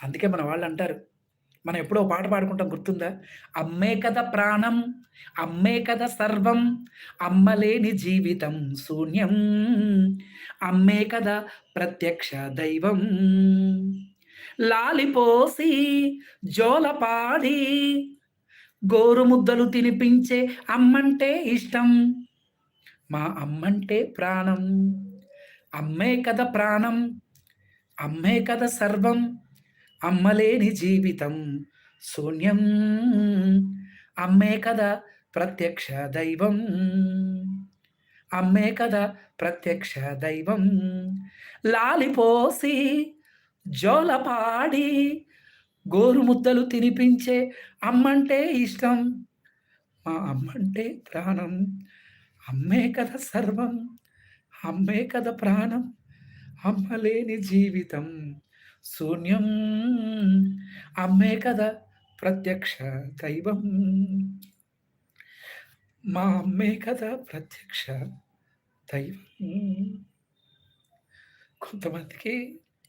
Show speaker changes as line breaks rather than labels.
అందుకే మన వాళ్ళంటారు. మనం ఎప్పుడో పాట పాడుకుంటాం గుర్తుందా? అమ్మే కదా ప్రాణం, అమ్మే కదా సర్వం, అమ్మ లేని జీవితం శూన్యం. అమ్మే కదా ప్రత్యక్ష దైవం. లాలిపోసి, జోలపాడి, గోరుముద్దలు తినిపించే అమ్మంటే ఇష్టం. మా అమ్మంటే ప్రాణం. అమ్మే కదా ప్రాణం, అమ్మే కదా సర్వం, అమ్మలేని జీవితం శూన్యం. అమ్మే కదా ప్రత్యక్ష దైవం. అమ్మే కదా ప్రత్యక్ష దైవం. లాలిపోసి, జోలపాడి, గోరుముద్దలు తినిపించే అమ్మంటే ఇష్టం. మా అమ్మంటే ప్రాణం. అమ్మే కదా సర్వం, అమ్మే కదా ప్రాణం, అమ్మ లేని జీవితం శూన్యం. అమ్మే కదా ప్రత్యక్ష దైవం. మా అమ్మే కదా ప్రత్యక్ష దైవం. కొంతమందికి